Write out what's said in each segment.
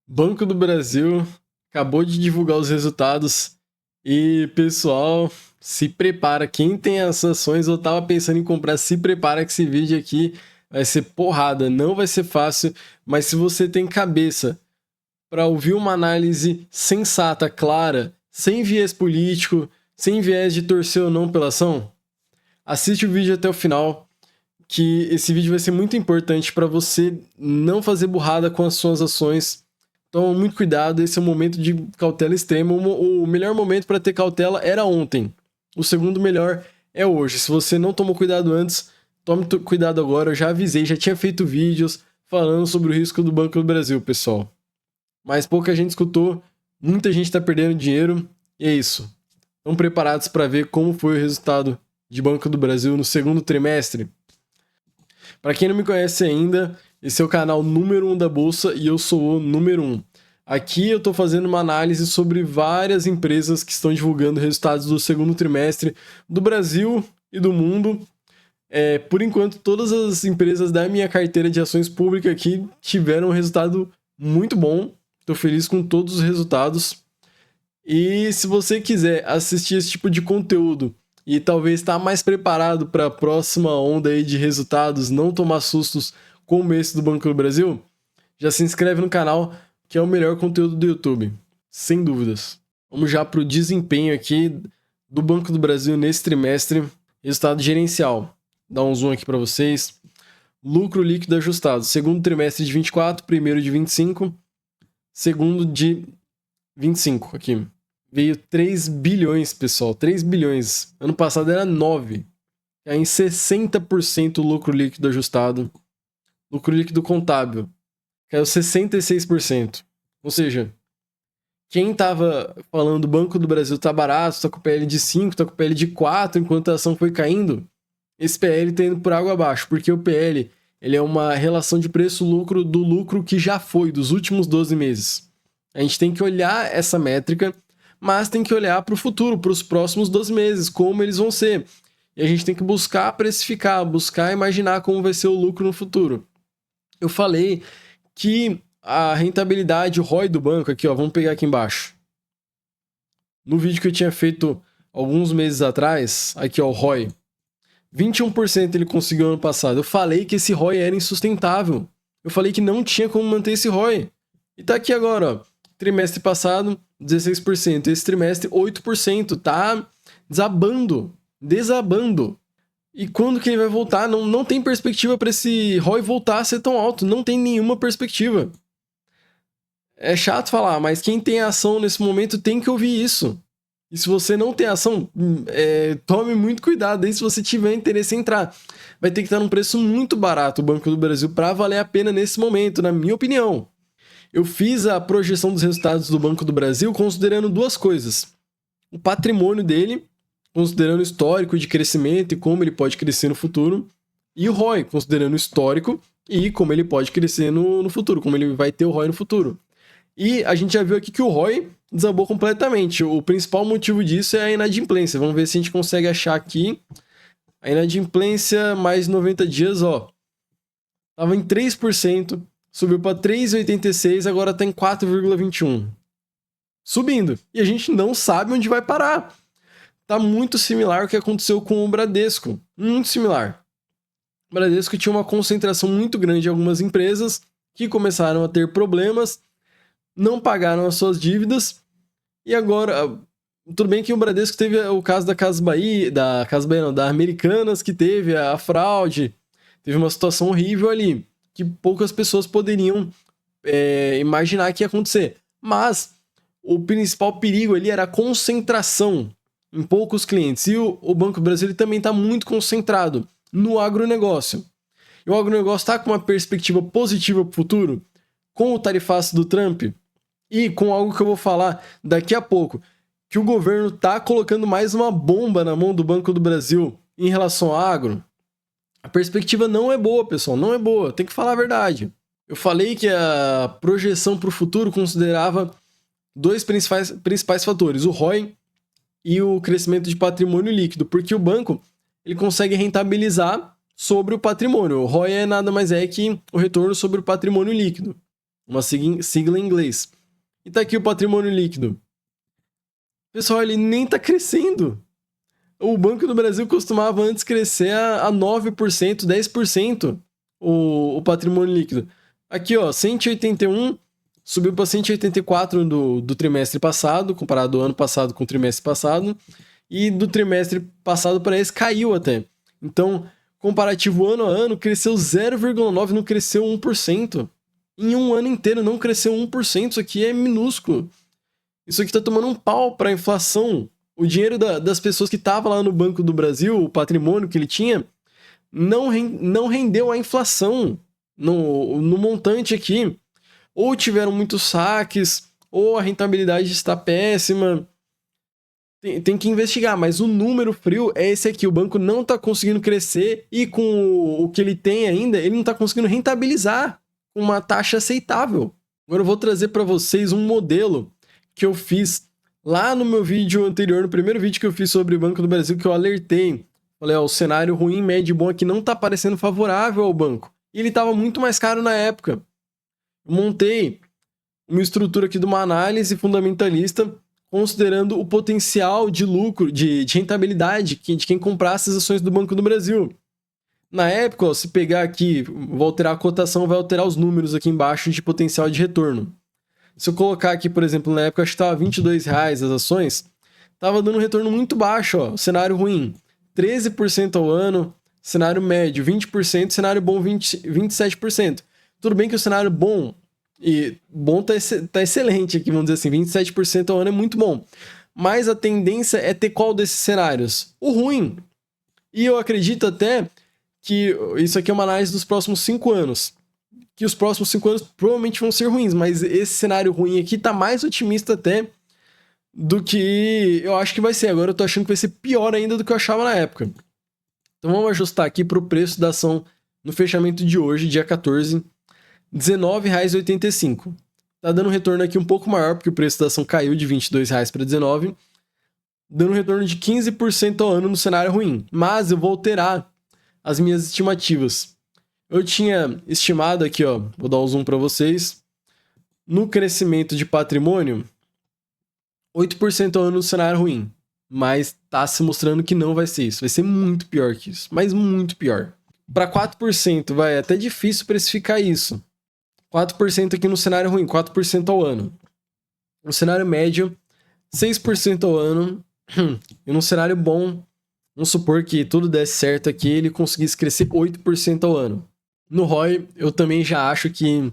Banco do Brasil acabou de divulgar os resultados e, pessoal, se prepara. Quem tem as ações ou tava pensando em comprar, se prepara que esse vídeo aqui vai ser porrada. Não vai ser fácil, mas se você tem cabeça para ouvir uma análise sensata, clara, sem viés político, sem viés de torcer ou não pela ação, assiste o vídeo até o final, que esse vídeo vai ser muito importante para você não fazer burrada com as suas ações. Toma muito cuidado, esse é um momento de cautela extrema. O melhor momento para ter cautela era ontem. O segundo melhor é hoje. Se você não tomou cuidado antes, tome cuidado agora. Eu já avisei, já tinha feito vídeos falando sobre o risco do Banco do Brasil, pessoal. Mas pouca gente escutou, muita gente está perdendo dinheiro, e é isso. Estão preparados para ver como foi o resultado de Banco do Brasil no segundo trimestre? Para quem não me conhece ainda, esse é o canal número 1 da Bolsa e eu sou o número 1. Aqui eu estou fazendo uma análise sobre várias empresas que estão divulgando resultados do segundo trimestre do Brasil e do mundo. Por enquanto, todas as empresas da minha carteira de ações públicas aqui tiveram um resultado muito bom. Estou feliz com todos os resultados. E se você quiser assistir esse tipo de conteúdo e talvez estar mais preparado para a próxima onda aí de resultados, não tomar sustos como esse do Banco do Brasil, já se inscreve no canal, que é o melhor conteúdo do YouTube, sem dúvidas. Vamos já para o desempenho aqui do Banco do Brasil nesse trimestre. Resultado gerencial. Dá um zoom aqui para vocês. Lucro líquido ajustado. Segundo trimestre de 24, primeiro de 25, segundo de 25 aqui. Veio 3 bilhões, pessoal. 3 bilhões. Ano passado era 9. Caiu em 60% o lucro líquido ajustado. Lucro líquido contábil. Caiu 66%. Ou seja, quem estava falando do Banco do Brasil tá barato, tá com PL de 5, tá com PL de 4, enquanto a ação foi caindo, esse PL tá indo por água abaixo, porque o PL ele é uma relação de preço-lucro do lucro que já foi, dos últimos 12 meses. A gente tem que olhar essa métrica, mas tem que olhar para o futuro, para os próximos 12 meses, como eles vão ser. E a gente tem que buscar precificar, buscar imaginar como vai ser o lucro no futuro. Eu falei que a rentabilidade, o ROI do banco, aqui ó, vamos pegar aqui embaixo. No vídeo que eu tinha feito alguns meses atrás, aqui ó, o ROI. 21% ele conseguiu ano passado. Eu falei que esse ROI era insustentável. Eu falei que não tinha como manter esse ROI. E tá aqui agora, ó. Trimestre passado, 16%. Esse trimestre, 8%. Tá desabando. E quando que ele vai voltar? Não tem perspectiva para esse ROI voltar a ser tão alto. Não tem nenhuma perspectiva. É chato falar, mas quem tem ação nesse momento tem que ouvir isso. E se você não tem ação, tome muito cuidado aí se você tiver interesse em entrar. Vai ter que estar num preço muito barato o Banco do Brasil para valer a pena nesse momento, na minha opinião. Eu fiz a projeção dos resultados do Banco do Brasil considerando duas coisas. O patrimônio dele, considerando o histórico de crescimento e como ele pode crescer no futuro. E o ROI, considerando o histórico e como ele pode crescer no futuro, como ele vai ter o ROI no futuro. E a gente já viu aqui que o ROI desabou completamente. O principal motivo disso é a inadimplência. Vamos ver se a gente consegue achar aqui. A inadimplência mais 90 dias, ó. Tava em 3%, subiu para 3,86%, agora tá em 4,21%. Subindo. E a gente não sabe onde vai parar. Tá muito similar ao que aconteceu com o Bradesco. Muito similar. O Bradesco tinha uma concentração muito grande em algumas empresas que começaram a ter problemas, não pagaram as suas dívidas, e agora, tudo bem que o Bradesco teve o caso da Casas Bahia, da Americanas, que teve a fraude, teve uma situação horrível ali, que poucas pessoas poderiam imaginar que ia acontecer. Mas o principal perigo ali era a concentração em poucos clientes, e o Banco do Brasil também está muito concentrado no agronegócio. E o agronegócio está com uma perspectiva positiva para o futuro, com o tarifaço do Trump, e com algo que eu vou falar daqui a pouco, que o governo tá colocando mais uma bomba na mão do Banco do Brasil em relação ao agro. A perspectiva não é boa, pessoal, não é boa, tem que falar a verdade. Eu falei que a projeção para o futuro considerava dois principais fatores, o ROI e o crescimento de patrimônio líquido, porque o banco ele consegue rentabilizar sobre o patrimônio. O ROI é nada mais que o retorno sobre o patrimônio líquido. uma sigla em inglês. E tá aqui o patrimônio líquido. Pessoal, ele nem tá crescendo. O Banco do Brasil costumava antes crescer a 9%, 10% o patrimônio líquido. Aqui, ó, 181 subiu para 184 do trimestre passado, comparado ao ano passado com o trimestre passado, e do trimestre passado para esse caiu até. Então, comparativo ano a ano, cresceu 0,9%, não cresceu 1%. Em um ano inteiro não cresceu 1%, isso aqui é minúsculo. Isso aqui tá tomando um pau para a inflação. O dinheiro das pessoas que estavam lá no Banco do Brasil, o patrimônio que ele tinha, não rendeu a inflação no montante aqui. Ou tiveram muitos saques, ou a rentabilidade está péssima. Tem que investigar, mas o número frio é esse aqui. O banco não está conseguindo crescer e com o que ele tem ainda, ele não está conseguindo rentabilizar com uma taxa aceitável. Agora eu vou trazer para vocês um modelo que eu fiz lá no meu vídeo anterior, no primeiro vídeo que eu fiz sobre o Banco do Brasil, que eu alertei. Falei, ó, o cenário ruim, médio e bom aqui não está parecendo favorável ao banco. E ele estava muito mais caro na época. Eu montei uma estrutura aqui de uma análise fundamentalista, considerando o potencial de lucro, de rentabilidade de quem comprasse as ações do Banco do Brasil. Na época, ó, se pegar aqui, vou alterar a cotação, vai alterar os números aqui embaixo de potencial de retorno. Se eu colocar aqui, por exemplo, na época acho que estava R$22 as ações, estava dando um retorno muito baixo, ó, cenário ruim, 13% ao ano, cenário médio 20%, cenário bom 27%. Tudo bem que o cenário bom tá excelente aqui, vamos dizer assim, 27% ao ano é muito bom. Mas a tendência é ter qual desses cenários? O ruim. E eu acredito até que isso aqui é uma análise dos próximos 5 anos. Que os próximos 5 anos provavelmente vão ser ruins, mas esse cenário ruim aqui tá mais otimista até do que eu acho que vai ser. Agora eu tô achando que vai ser pior ainda do que eu achava na época. Então vamos ajustar aqui para o preço da ação no fechamento de hoje, dia 14, R$19,85. Tá dando um retorno aqui um pouco maior, porque o preço da ação caiu de R$22 para R$19, dando um retorno de 15% ao ano no cenário ruim. Mas eu vou alterar as minhas estimativas. Eu tinha estimado aqui, ó, vou dar um zoom para vocês, no crescimento de patrimônio, 8% ao ano no cenário ruim. Mas tá se mostrando que não vai ser isso. Vai ser muito pior que isso. Mas muito pior. Para 4%, vai até difícil precificar isso. 4% aqui no cenário ruim, 4% ao ano. No cenário médio, 6% ao ano. E no cenário bom, vamos supor que tudo desse certo aqui, ele conseguisse crescer 8% ao ano. No ROI, eu também já acho que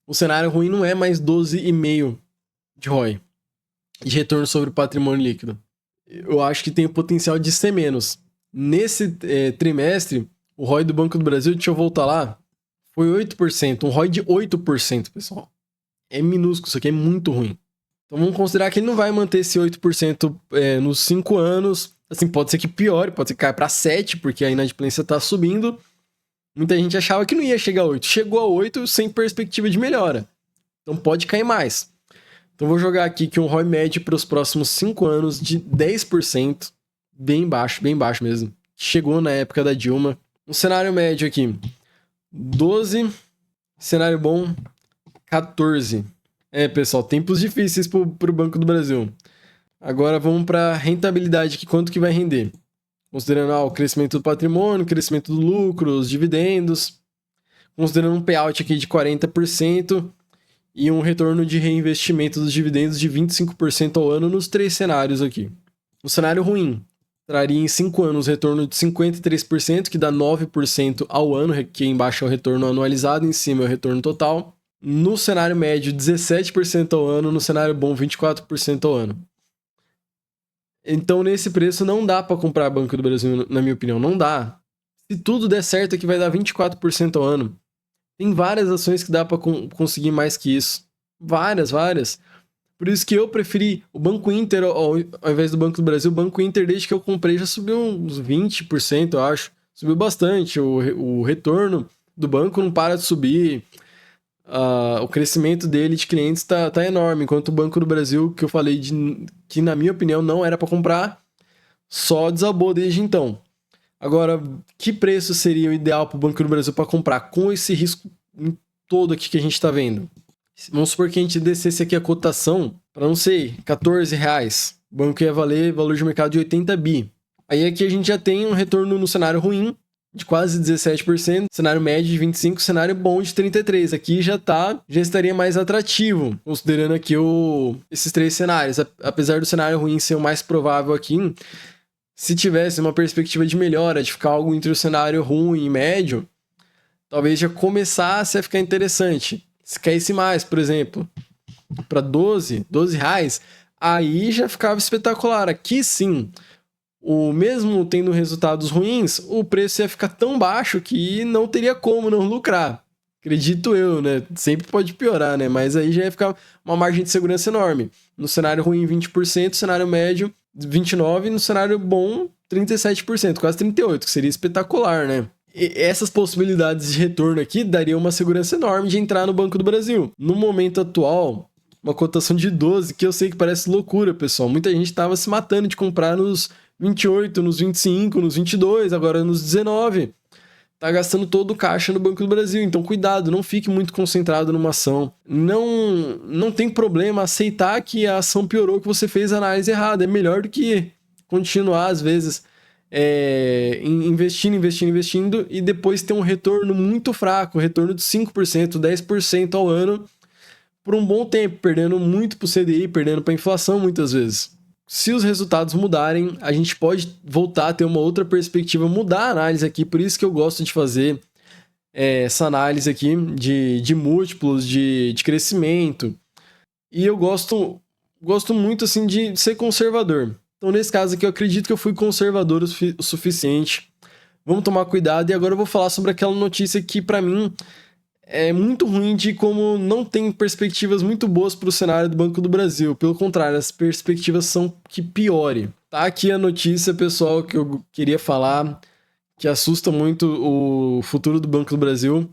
o cenário ruim não é mais 12,5% de ROI, de retorno sobre o patrimônio líquido. Eu acho que tem o potencial de ser menos. Nesse trimestre, o ROI do Banco do Brasil, deixa eu voltar lá, foi 8%, um ROI de 8%, pessoal. É minúsculo, isso aqui é muito ruim. Então vamos considerar que ele não vai manter esse 8% nos 5 anos. Assim, pode ser que piore, pode ser que caia para 7%, porque a inadimplência está subindo. Muita gente achava que não ia chegar a 8%. Chegou a 8% sem perspectiva de melhora. Então pode cair mais. Então vou jogar aqui que um ROI médio para os próximos 5 anos de 10%. Bem baixo mesmo. Chegou na época da Dilma. Um cenário médio aqui, 12%. Cenário bom, 14%. Pessoal, tempos difíceis para o Banco do Brasil. Agora vamos para a rentabilidade, que quanto que vai render? Considerando o crescimento do patrimônio, crescimento do lucro, os dividendos. Considerando um payout aqui de 40% e um retorno de reinvestimento dos dividendos de 25% ao ano nos 3 cenários aqui. O cenário ruim traria em 5 anos retorno de 53%, que dá 9% ao ano, que embaixo é o retorno anualizado, em cima é o retorno total. No cenário médio, 17% ao ano, no cenário bom, 24% ao ano. Então, nesse preço, não dá para comprar Banco do Brasil, na minha opinião, não dá. Se tudo der certo, aqui vai dar 24% ao ano. Tem várias ações que dá para conseguir mais que isso. Várias. Por isso que eu preferi o Banco Inter ao invés do Banco do Brasil. O Banco Inter, desde que eu comprei, já subiu uns 20%, eu acho. Subiu bastante. O retorno do banco não para de subir. O crescimento dele de clientes tá enorme. Enquanto o Banco do Brasil, que eu falei que, na minha opinião, não era para comprar, só desabou desde então. Agora, que preço seria o ideal para o Banco do Brasil para comprar com esse risco todo aqui que a gente está vendo? Vamos supor que a gente descesse aqui a cotação para, não sei, R$14. O banco ia valer valor de mercado de 80 bi. Aí aqui a gente já tem um retorno no cenário ruim de quase 17%, cenário médio de 25%, cenário bom de 33%. Aqui já estaria mais atrativo, considerando aqui esses três cenários. Apesar do cenário ruim ser o mais provável aqui, se tivesse uma perspectiva de melhora, de ficar algo entre o cenário ruim e médio, talvez já começasse a ficar interessante. Se caísse mais, por exemplo, para R$12 reais, aí já ficava espetacular. Aqui sim, mesmo tendo resultados ruins, o preço ia ficar tão baixo que não teria como não lucrar. Acredito eu, né? Sempre pode piorar, né? Mas aí já ia ficar uma margem de segurança enorme. No cenário ruim, 20%, cenário médio, 29%, no cenário bom, 37%, quase 38%, que seria espetacular, né? E essas possibilidades de retorno aqui dariam uma segurança enorme de entrar no Banco do Brasil. No momento atual, uma cotação de 12, que eu sei que parece loucura, pessoal. Muita gente estava se matando de comprar nos 28, nos 25, nos 22, agora nos 19. Tá gastando todo o caixa no Banco do Brasil. Então, cuidado, não fique muito concentrado numa ação. Não tem problema aceitar que a ação piorou, que você fez a análise errada. É melhor do que continuar, às vezes, investindo e depois ter um retorno muito fraco, retorno de 5%, 10% ao ano por um bom tempo, perdendo muito para o CDI, perdendo para a inflação muitas vezes. Se os resultados mudarem, a gente pode voltar a ter uma outra perspectiva, mudar a análise aqui, por isso que eu gosto de fazer essa análise aqui de múltiplos, de crescimento, e eu gosto muito assim de ser conservador. Então, nesse caso aqui, eu acredito que eu fui conservador o suficiente. Vamos tomar cuidado. E agora eu vou falar sobre aquela notícia que, para mim, é muito ruim de como não tem perspectivas muito boas para o cenário do Banco do Brasil. Pelo contrário, as perspectivas são que piore. Tá aqui a notícia, pessoal, que eu queria falar, que assusta muito o futuro do Banco do Brasil.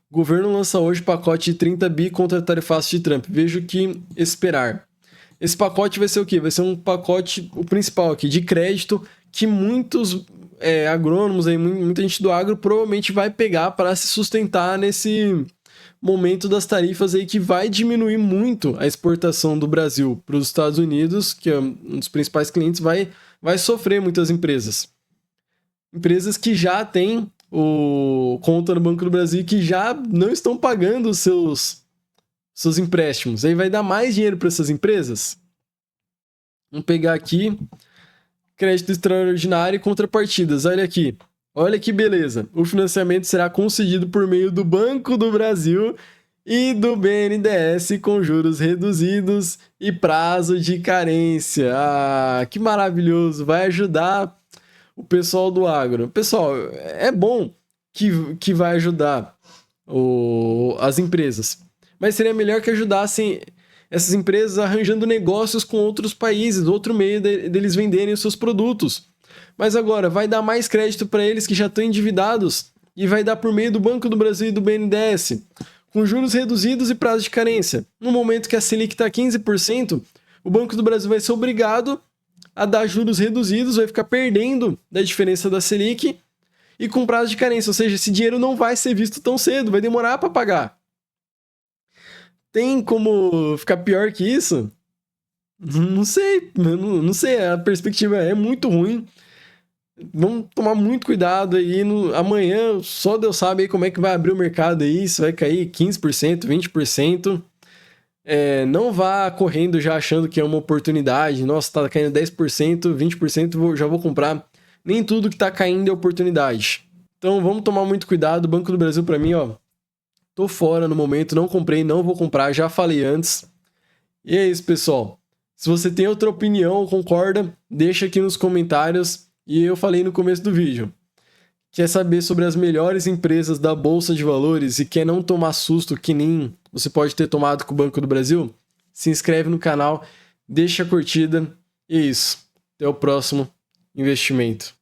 O governo lança hoje pacote de 30 bi contra tarifaço de Trump. Vejo o que esperar. Esse pacote vai ser o quê? Vai ser um pacote, o principal aqui, de crédito, que muitos agrônomos, aí, muita gente do agro provavelmente vai pegar para se sustentar nesse momento das tarifas aí que vai diminuir muito a exportação do Brasil para os Estados Unidos, que é um dos principais clientes, vai sofrer muitas empresas. Empresas que já têm conta no Banco do Brasil e que já não estão pagando os seus empréstimos. Aí vai dar mais dinheiro para essas empresas. Vamos pegar aqui crédito extraordinário e contrapartidas. Olha aqui. Olha que beleza. O financiamento será concedido por meio do Banco do Brasil e do BNDES com juros reduzidos e prazo de carência. Ah, que maravilhoso. Vai ajudar o pessoal do agro. Pessoal, é bom que vai ajudar as empresas. Mas seria melhor que ajudassem essas empresas arranjando negócios com outros países, outro meio deles venderem os seus produtos. Mas agora, vai dar mais crédito para eles que já estão endividados e vai dar por meio do Banco do Brasil e do BNDES, com juros reduzidos e prazo de carência. No momento que a Selic está 15%, o Banco do Brasil vai ser obrigado a dar juros reduzidos, vai ficar perdendo da diferença da Selic e com prazo de carência, ou seja, esse dinheiro não vai ser visto tão cedo, vai demorar para pagar. Tem como ficar pior que isso? Não sei, a perspectiva é muito ruim. Vamos tomar muito cuidado aí. Amanhã, só Deus sabe aí como é que vai abrir o mercado aí, se vai cair 15%, 20%. Não vá correndo já achando que é uma oportunidade. Nossa, tá caindo 10%, 20%, já vou comprar. Nem tudo que tá caindo é oportunidade. Então vamos tomar muito cuidado. O Banco do Brasil, para mim, tô fora no momento, não comprei, não vou comprar, já falei antes. E é isso, pessoal. Se você tem outra opinião ou concorda, deixa aqui nos comentários. E eu falei no começo do vídeo. Quer saber sobre as melhores empresas da Bolsa de Valores e quer não tomar susto que nem você pode ter tomado com o Banco do Brasil? Se inscreve no canal, deixa a curtida e é isso. Até o próximo investimento.